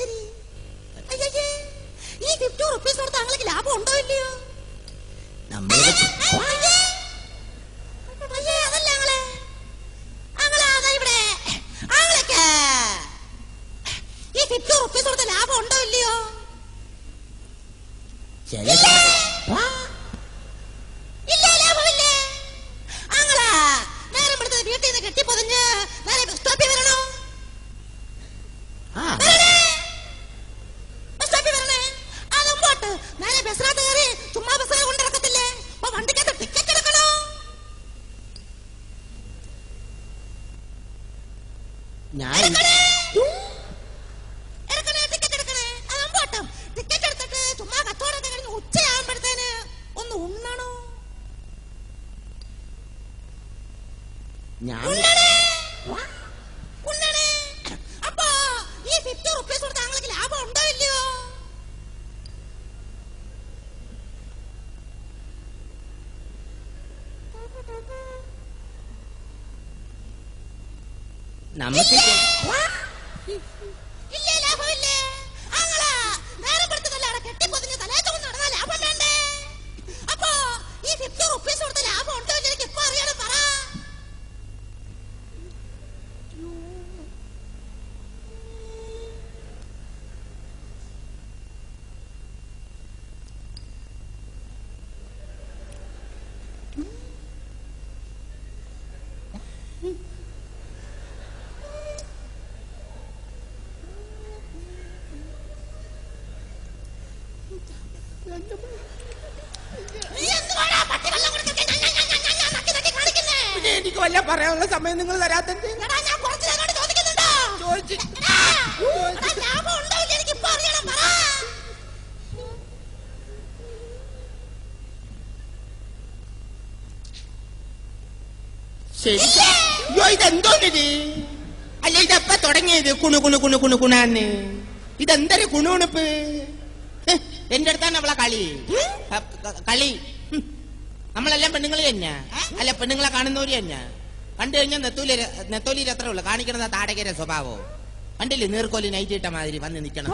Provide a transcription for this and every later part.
ശരി? ഈ 50 റുപ്പീസ് കൊടുത്ത് താങ്കൾക്ക് ലാഭം ഉണ്ടോ ഇല്ലയോ? അതല്ല ഇവിടെ ഈ 50 റുപ്പീസ് കൊടുത്ത ലാഭം ഉണ്ടോ ഇല്ലയോ? ഇല്ല, ലാഭമില്ലേ? നേരം എടുത്തത് വീട്ടിൽ നിന്ന് കെട്ടിപ്പൊതിഞ്ഞ് നേരെ ബസ് സ്റ്റോപ്പിൽ വരണോ? ബസ് സ്റ്റോപ്പിൽ വരണേ. അതുമ്പോട്ട് നേരെ ബസ്സിനകത്ത് കയറി ചുമ്മാ ബസ്സിനെ കൊണ്ടിറക്കത്തില്ലേ? അപ്പൊ വണ്ടിക്കകത്ത് ടിക്കറ്റ് എടുക്കണോ? ടിക്കറ്റ് എടുക്കണേ. അതുമ്പോട്ട് ടിക്കറ്റ് എടുത്തിട്ട് ചുമ്മാ കച്ചവടമൊക്കെ കഴിഞ്ഞ് ഉച്ചയാകുമ്പോഴത്തേന് ഒന്ന് ഉണ്ണണോ? അപ്പൊ ഈ 50 റുപ്പീസ് കൊടുത്ത് താങ്കൾക്ക് ലാഭം ഉണ്ടോ ഇല്ലയോ? ഇല്ലേ, ലാഭമില്ലേ? നേരം പെടുത്തതല്ല കെട്ടിപ്പൊതിഞ്ഞ് തലേക്കൊന്ന് നടന്നാൽ ലാഭം വേണ്ടേ? അപ്പൊ ഈ 50 റുപ്പീസ് കൊടുത്ത ലാഭം ഉണ്ടോ എന്ന് എനിക്ക് ഇപ്പൊ അറിയണം. പറ. എനിക്ക് വല്ല പറയാനുള്ള സമയം നിങ്ങൾ തരാത്തത്? ശരി. ഇതെന്തോ അല്ല, ഇതെപ്പ തുടങ്ങിയത് കുണുകുണാന്ന്? ഇതെന്തൊരു കുണുകുണുപ്പ്? എന്റെ അടുത്താണ് അവളെ കളി. നമ്മളെല്ലാം പെണ്ണുങ്ങൾ തന്നെ. അല്ല, പെണ്ണുങ്ങളെ കാണുന്നവര് തന്നെ. കണ്ടു കഴിഞ്ഞാൽ നെത്തോലിയിൽ എത്ര ഉള്ളു കാണിക്കണത് താടകര സ്വഭാവോ. കണ്ടില്ലേ, നീർക്കോലി നൈറ്റിട്ട മാതിരി വന്ന് നിൽക്കണം.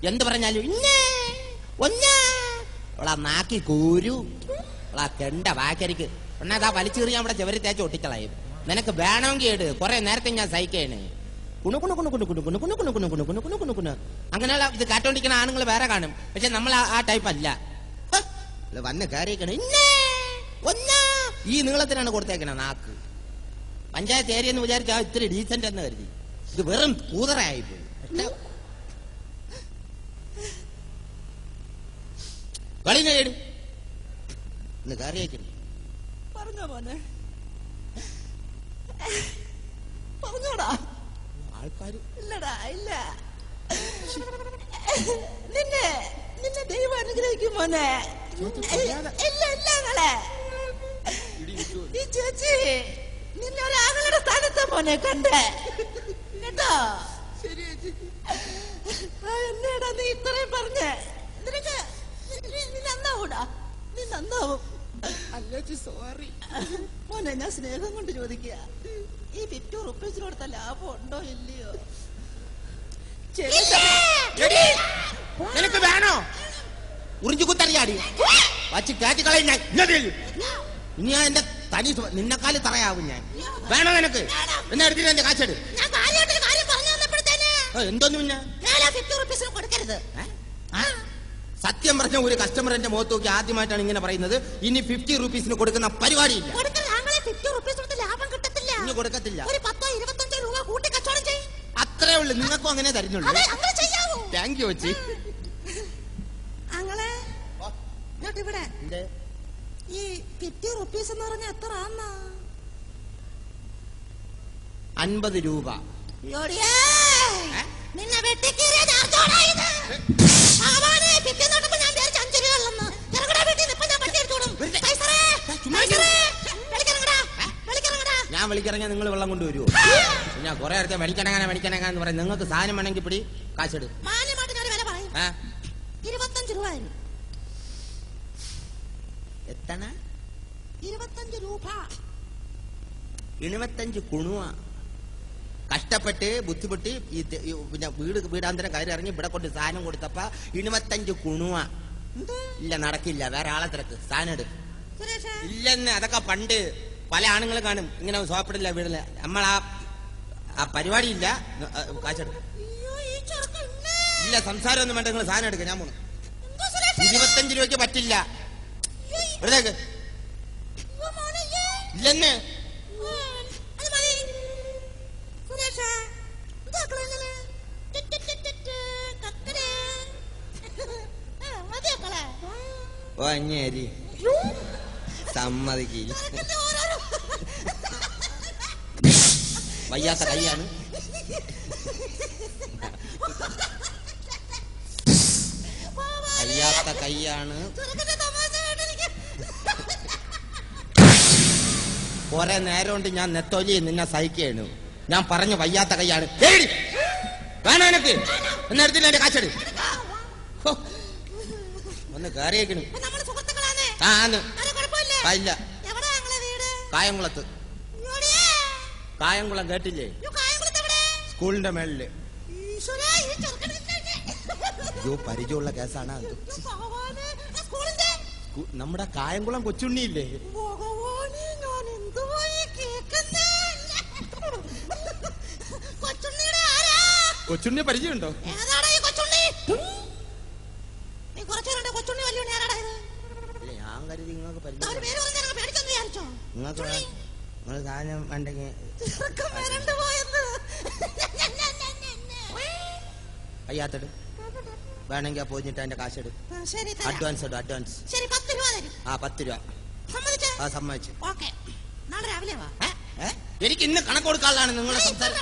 എന്ത് പറഞ്ഞാലും അവളാ നാക്കി കൂരു, അവളാ കെണ്ട വാക്കരിക്ക് ഒന്നാ വലിച്ചെറിയാൻ അവിടെ ചെവരി തേച്ച് ഒട്ടിക്കളയും. നിനക്ക് വേണമെങ്കിൽ ഇട്, കുറെ നേരത്തെ ഞാൻ സഹിക്കേണ്. അങ്ങനെയുള്ള ഇത് കാറ്റോണ്ടിക്കുന്ന ആണുങ്ങൾ വേറെ കാണും. പക്ഷെ നമ്മൾ ആ ടൈപ്പ് അല്ല. വന്ന് കയറിയേക്കണ ഈ നീളത്തിനാണ് കൊടുത്തേക്കണ നാക്ക്. പഞ്ചായത്ത് ഏരിയ എന്ന് വിചാരിച്ചാ ഇത്തിരി ഡീസന്റ് എന്ന് കരുതി. ഇത് വെറും കൂതറയായിപ്പോയി. കളിനേട് ഇന്ന് കയറിയേക്കണേ. പറഞ്ഞോ മോനെ, പറഞ്ഞോടാ. ആൾക്കാര് ഇല്ലടാ, ഇല്ല. നിന്നെ ദൈവം അനുഗ്രഹിക്കും മോനെ. ഈ ചേച്ചി നിന്നെ ഒരാങ്ങളുടെ സ്ഥാനത്ത് മോനെ കണ്ടേ കേട്ടോ. എന്നേടാ നീ ഇത്രയും പറഞ്ഞേ? നിനക്ക് നീ നന്നാവൂടാ, നീ നന്നാവും. സോറി മോനെ, ഞാൻ സ്നേഹം കൊണ്ട് ചോദിക്കുക, ഈ 50 റുപ്പീസിന് കൊടുത്ത ലാഭം ഉണ്ടോ ഇല്ലയോ? നിനക്ക് വേണോ? ഉറിഞ്ചു കുത്തറിയാടി വച്ച് കയറ്റി കളയും ഞാൻ. ഇനി ഞാൻ എന്റെ തനി നിന്നെക്കാല് തറയാവും ഞാൻ. വേണോ നിനക്ക്? എന്നെ എടുത്തിട്ട് എന്റെ കാശെടു. എന്തോന്നു പിന്നെ സത്യം പറഞ്ഞ ഒരു കസ്റ്റമർ എന്റെ മുഖത്ത് നോക്കി ആദ്യമായിട്ടാണ് ഇങ്ങനെ പറയുന്നത്. ഇനി 50 റുപ്പീസിന് കൊടുക്കുന്ന പരിപാടിയില്ല. ഇനി കൊടുക്കത്തില്ല. അത്രേ ഉള്ളു. നിങ്ങൾക്കും അങ്ങനെ തരുന്നുള്ളൂ. താങ്ക് യു വെച്ചി. ഇവിടെ ഈ 50 റുപ്പീസ് എന്ന് പറഞ്ഞ എത്ര? 50 രൂപ. നിന്നെ ഞാൻ വിളിക്കിറങ്ങിയാൽ നിങ്ങൾ വെള്ളം കൊണ്ടുവരുമോ? ഞാൻ കുറെ നേരത്തെ മേടിക്കണങ്ങാന്ന് പറയും. നിങ്ങൾക്ക് സാധനം വേണമെങ്കിൽ പിടി, കാശെടു. 25 രൂപ. എത്തണ 25 രൂപ. 75 കുണുവ. കഷ്ടപ്പെട്ട് ബുദ്ധിമുട്ടി പിന്നെ വീടാന്തരം കയറി ഇറങ്ങി ഇവിടെ കൊണ്ട് സാധനം കൊടുത്തപ്പ 25 കുണുവ. ഇല്ല നടക്കില്ല, വേറെ ആളെ തിരക്ക്, സാധനം എടുക്കും. ഇല്ലെന്ന് അതൊക്കെ പണ്ട് പല ആണുങ്ങളും കാണും ഇങ്ങനെ സോപ്പിടില്ല വീടില്ല. നമ്മളാ പരിപാടി ഇല്ല. കാശെടുക്കും. ഇല്ല സംസാരം ഒന്നും വേണ്ട, നിങ്ങൾ സാധനം എടുക്കുക. ഞാൻ പോണു. 25 രൂപയ്ക്ക് പറ്റില്ല. ഇവിടേക്ക് ഇല്ലെന്ന്. ഓ അഞ്ഞേരി സമ്മതിക്കില്ല. വയ്യാത്ത കൈയാണ്. വയ്യാത്ത കൈയാണ്. കുറെ നേരം കൊണ്ട് ഞാൻ നെത്തോലി നിന്നെ സഹിക്കാണ്. ഞാൻ പറഞ്ഞു വയ്യാത്ത കൈയാണ്. വേണോ എനക്ക് എന്നെടുത്തില്ല എന്റെ കാശെടു. ഒന്ന് കയറിയേക്കണ്. ഇല്ല കായംകുളത്ത്. കായംകുളം കേട്ടില്ലേ? സ്കൂളിന്റെ മേളില്. അയ്യോ പരിചയമുള്ള കേസാണ് അത്. നമ്മുടെ കായംകുളം കൊച്ചുണ്ണിയില്ലേ? കൊച്ചുണ്ണി പരിചയമുണ്ടോ? ഞാൻ കരുതി നിങ്ങൾക്ക് പരിചയം. നിങ്ങൾക്ക് നിങ്ങൾ സാധനം വേണ്ടെങ്കിൽ അയ്യാത്തട് വേണമെങ്കിൽ പോയിട്ട് അതിന്റെ കാശെടു. അഡ്വാൻസ് ഇടും. അഡ്വാൻസ് 10 രൂപ. ആ സമ്മതിച്ചു. എനിക്ക് ഇന്ന് കണക്ക് കൊടുക്കാനുള്ളതാണ് നിങ്ങളുടെ സംസാരം.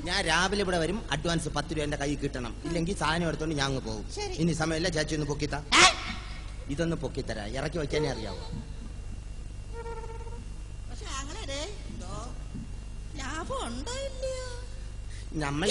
ഞാൻ രാവിലെ ഇവിടെ വരും. അഡ്വാൻസ് 10 രൂപ എന്റെ കൈ കിട്ടണം. ഇല്ലെങ്കിൽ സാധനം എടുത്തോണ്ട് ഞാൻ അങ്ങ് പോകും. ഇനി സമയമില്ല. ചേച്ചി ഒന്ന് പൊക്കിത്ത. ഇതൊന്ന് പൊക്കിത്തരാ. ഇറക്കി വയ്ക്കാനേ അറിയാവൂ. നമ്മൾ